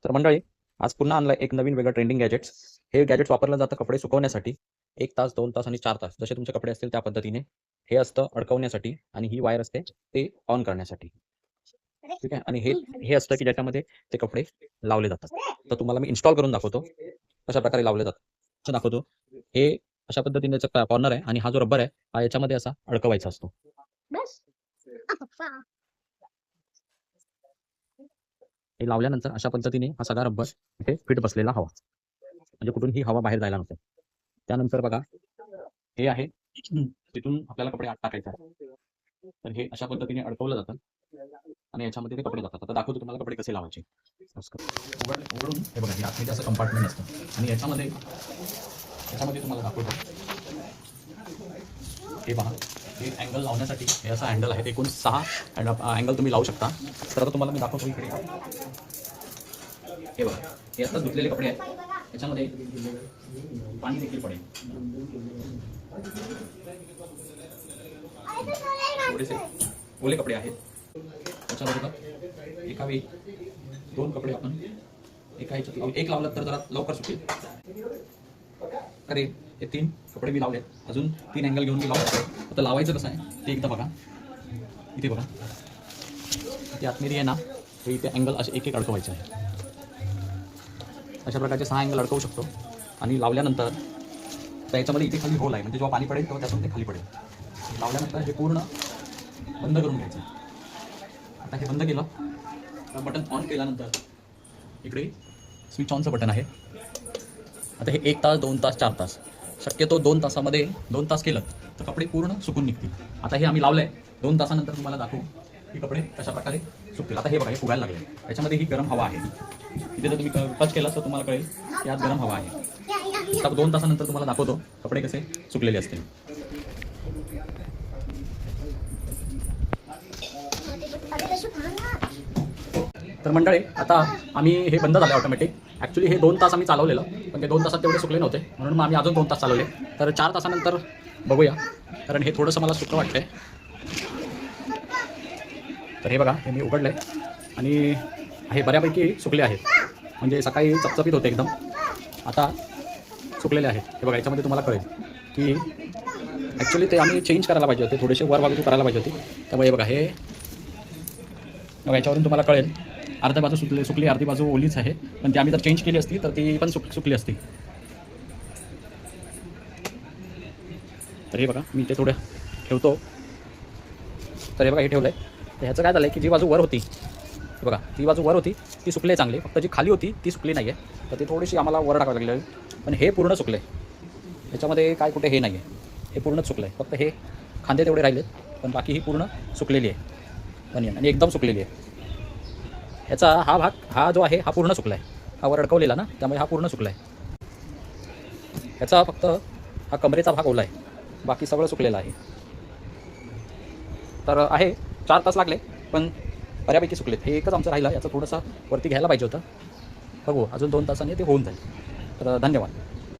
तर मंडळी, आज पुन्हा आणलं एक नवीन वेगळं ट्रेंडिंग गॅजेट्स. हे गॅजेट्स वापरलं जातं कपडे सुकवण्यासाठी. 1 तास, 2 तास आणि 4 तास जसे तुमचे कपडे असतील त्या पद्धतीने. हे असतं अडकवण्यासाठी आणि ही वायर असते ते ऑन करण्यासाठी. ठीक आहे. आणि हे हे असतं की ज्याच्यामध्ये ते कपडे लावले जातात. तर तुम्हाला मी इन्स्टॉल करून दाखवतो. कशा प्रकारे लावले जातात ते दाखवतो. हे अशा पद्धतीने कॉर्नर आहे आणि हा जो रबर आहे हा याच्यामध्ये असा अडकवायचा असतो. हे लावल्यानंतर अशा पद्धतीने हा सगळा रबर इथे फिट बसलेला हवा, म्हणजे कुठून ही हवा बाहेर जायला नको. त्यानंतर बघा हे आहे तिथून आपल्याला कपडे आत टाकायचे आहे. तर हे अशा पद्धतीने अडकवलं जातं आणि याच्यामध्ये ते कपडे जातात. आता दाखवतो तुम्हाला कपडे कसे लावायचे. उघडून हे बघा, हे आतमध्ये असं कंपार्टमेंट असतं आणि याच्यामध्ये तुम्हाला दाखवतो. हे पहा, हे अँगल लावण्यासाठी हे असं हँडल आहे. एकूण 6 अँगल तुम्ही लावू शकता. तर आता तुम्हाला मी दाखवतो इकडे. हे बघा, हे आता धुतलेले कपडे आहेत. याच्यामध्ये पाणी देखील पडेल. थोडेसे ओले कपडे आहेत. त्याच्याबरोबर एका वेळी 2 कपडे आपण एका ह्याच्यात एक लावलं तर जरा लवकर सुटेल. अरे, हे 3 कपडे मी लावले. अजून 3 अँगल घेऊन मी लावतो. आता लावायचं कसं आहे ते एकदा बघा. इथे बघा, इथे आतमध्ये आहे ना, हे इथे अँगल असे एक अडकवायचे आहे. अशा प्रकारचे 6 अँगल अडकवू शकतो. आणि लावल्यानंतर तर याच्यामध्ये इथे खाली होल आहे, म्हणजे जेव्हा पाणी पडेल तेव्हा त्यातून ते खाली पडेल. लावल्यानंतर हे पूर्ण बंद करून घ्यायचं. आता हे बंद केलं तर बटन ऑन केल्यानंतर इकडे स्विच ऑनचं बटन आहे. आता हे 1 तास, 2 तास, 4 तास, शक्यतो 2 तासामध्ये 2 तास केलं तर कपडे पूर्ण सुकून निघतील. आता हे आम्ही लावलं आहे. 2 तासानंतर तुम्हाला दाखवू की कपडे कशा प्रकारे सुकतील. आता हे बघा, हे फुगायला लागले. याच्यामध्ये ही गरम हवा आहे. इथे जर तुम्ही टच केला तर तुम्हाला कळेल की यात गरम हवा आहे. आता 2 तासानंतर तुम्हाला दाखवतो कपडे कसे सुकलेले असतील. तर मंडळी, आता आम्ही हे बंद झालं ऑटोमॅटिक. ॲक्च्युली हे 2 तास आम्ही चालवलेलं, पण ते 2 तासात तेवढे सुकले नव्हते, म्हणून मग आम्ही अजून 2 तास चालवले. तर 4 तासानंतर बघूया, कारण हे थोडंसं मला सुकं वाटतंय. तर हे बघा, हे मी उघडलं आहे आणि हे बऱ्यापैकी सुकले आहेत. म्हणजे सकाळी चपचपीत होते एकदम, आता सुकलेले आहेत. हे बघा, याच्यामध्ये तुम्हाला कळेल की ॲक्च्युली ते आम्ही चेंज करायला पाहिजे होते, थोडेसे वर बाजू करायला पाहिजे होती. त्यामुळे बघा, हे बघा, याच्यावरून तुम्हाला कळेल अर्धा बाजू सुकली, अर्धी बाजू ओलीच आहे. पण ती आम्ही जर चेंज केली असती तर ती पण सुकली असती. तर हे बघा, मी ते थोडं ठेवतो. तर हे बघा, हे ठेवलं आहे. तर ह्याचं काय झालं आहे की जी बाजू वर होती, बघा, ती बाजू वर होती ती सुकली चांगली, फक्त जी खाली होती ती सुकली नाही आहे. तर ती थोडीशी आम्हाला वर टाकावी लागली. पण हे पूर्ण सुकले. ह्याच्यामध्ये काय कुठे हे नाही आहे, हे पूर्णच सुकलं आहे. फक्त हे खांदे तेवढे राहिलेत, पण बाकी ही पूर्ण सुकलेली आहे बनियन, आणि एकदम सुकलेली आहे. ह्याचा हा भाग, हा जो आहे हा पूर्ण सुकला आहे. हा वर अडकवलेला ना, त्यामुळे हा पूर्ण सुकला आहे. ह्याचा फक्त हा कमरेचा भाग ओला आहे, बाकी सगळं सुकलेलं आहे. तर आहे 4 तास लागले, पण बऱ्यापैकी सुकलेत. हे एकच आमचं राहिलं, याचं थोडंसं वरती घ्यायला पाहिजे होतं. बघू, अजून 2 तासांनी ते होऊन जाईल. तर धन्यवाद.